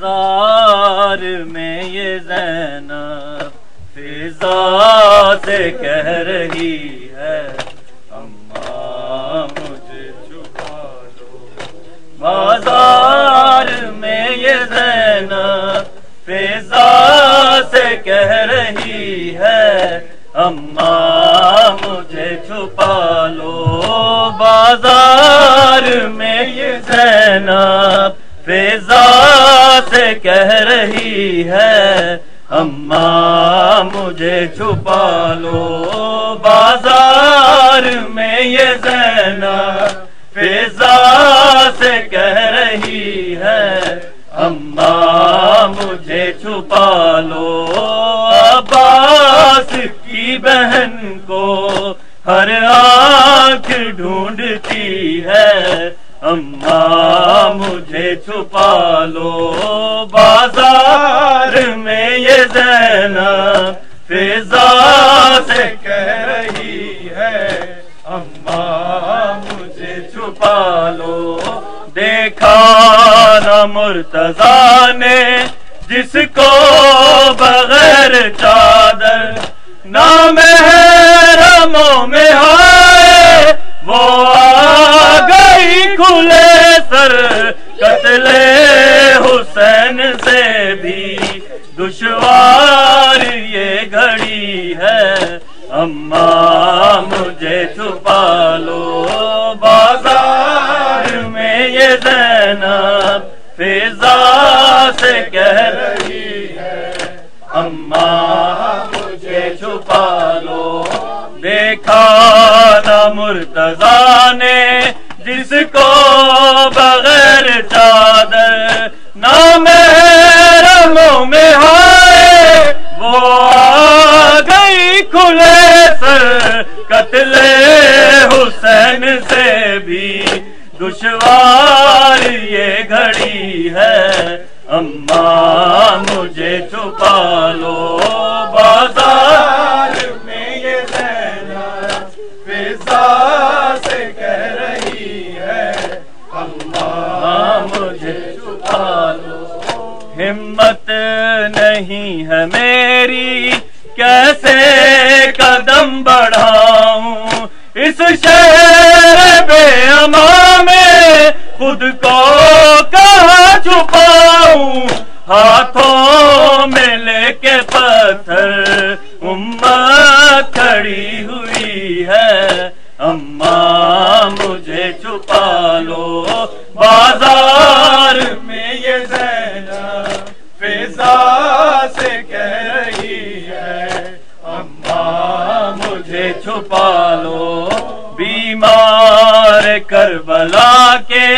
بازار میں یہ زینب فضا سے کہہ رہی ہے اماں مجھے چھپا لو. بازار میں یہ زینب فضا سے کہہ رہی ہے اماں مجھے چھپا لو. بازار میں یہ زینب فضا سے کہہ رہی ہے اماں مجھے چھپا لو. بازار میں یہ زینب فضا سے کہہ رہی ہے اماں مجھے چھپا لو. عباس کی بہن کو ہر آنکھ ڈھونڈتی ہے اماں مجھے چھپا لو. بازار میں یہ زینب فضا سے کہہ رہی ہے اماں مجھے چھپا لو. دیکھا نہ مرتضیٰ نے جس کو بغیر چادر نہ محرموں میں ہے وہ آ گئی کھلے سر. قتل حسین سے بھی دشوار یہ گھڑی ہے اماں مجھے چھپا لو. بازار میں یہ زینب فضا سے کہہ رہی ہے اماں مجھے چھپا لو. دیکھا نہ مرتضیٰ نے جس کو بغیر چادر نہ محرموں میں ہے وہ آ گئی کھلے سر. قتل حسین سے بھی دشوار یہ گھڑی ہے اماں مجھے چھپا لو. بازار میں یہ زینب فضا سے کہہ رہی ہے اماں مجھے چھپا لو. ہمت نہیں ہے میری کیسے قدم بڑھاؤں اس شہر بے امان میں خود کو کہاں چھپاؤں. ہاتھوں میں لے کے پتھر امت کھڑی ہوئی ہے اماں مجھے چھپا لو. بازار میں یہ زینب فضا سے کہہ رہی ہے اماں مجھے چھپا لو. بیمار کربلا کے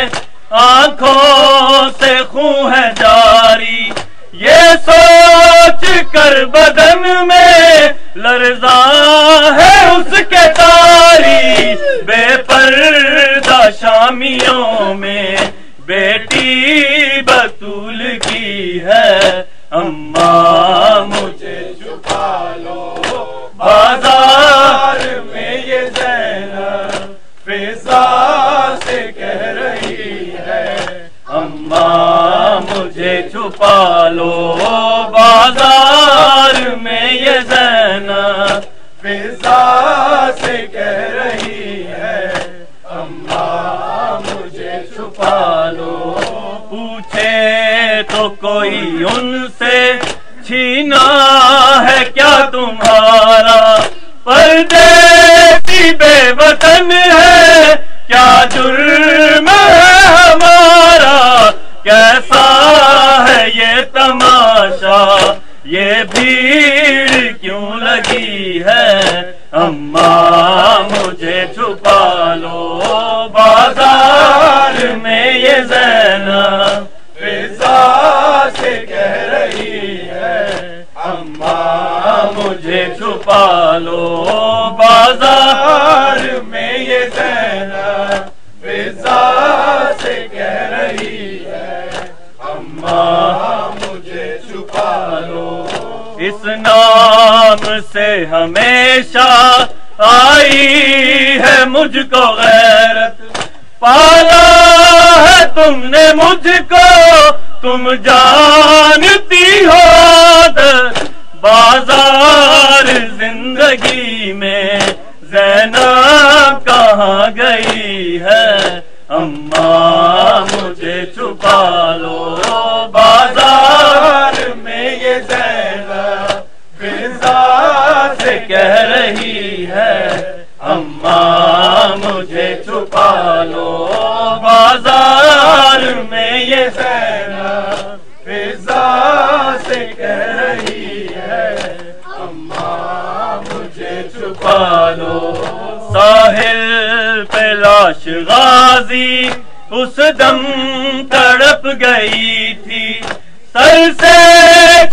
آنکھوں سے خون ہے جاری یہ سوچ کر بدن میں لرزاں ہے اس کے تاری. بے پردہ شامیوں میں بیٹی بطول کی ہے اماں مجھے چھپا لو. بازار میں یہ زینب فضا سے کہہ رہی ہے اماں مجھے چھپا لو. بازار میں یہ زینب فضا سے کہہ رہی ہے اماں مجھے چھپا لو. پوچھے تو کوئی ان سے چھینا ہے کیا تمہارا پردیسی بے وطن ہے کیا جرم ہے ہمارا. کیسا ہے یہ تماشا یہ بھیڑ کیوں لگی ہے اماں مجھے چھپا لو. بازار میں یہ زینب فضا سے کہہ رہی ہے اماں مجھے چھپا لو. بازار میں یہ زینب فضا سے کہہ رہی ہے اماں مجھے چھپا لو. اس نام سے ہمیشہ آئی ہے مجھ کو غیرت پالا ہے تم نے مجھ کو تم جانتی ہو بازار زندگی میں زینب کہاں گئی ہے؟ اماں مجھے چھپا لو بازار میں، یہ زینب فضا سے کہہ رہی ہے اماں مجھے چھپا لو بازار میں، یہ زینب فضا سے کہہ رہی ہے اماں مجھے چھپا لو۔ ساحل پہ لاش غازی اس دم تڑپ گئی تھی، سر سے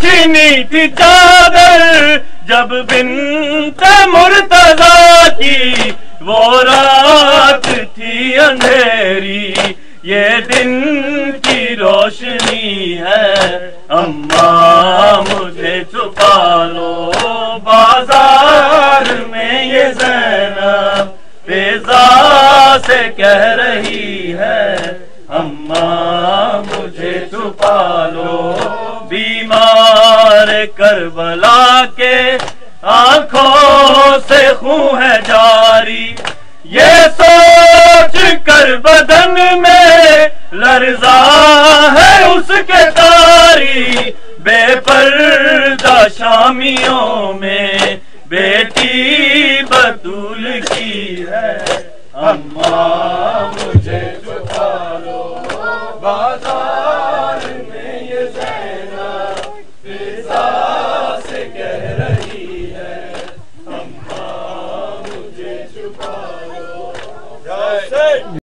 چھینی تھی چادر جب بنت مرتضیٰ کی، وہ رات تھی اندھیری یہ دن کی روشنی ہے، اماں مجھے چھپا لو بازار میں، یہ زینب فضا سے کہہ رہی ہے اماں مجھے چھپا لو۔ بیمار کربلا کے آنکھوں سے خون ہے جاری، یہ سوچ کر بدن میں لرزا ہے اس کے تاری، بے پردہ شامیوں میں بیٹی بطول کی ہے اماں مجھے چھپا لو بازار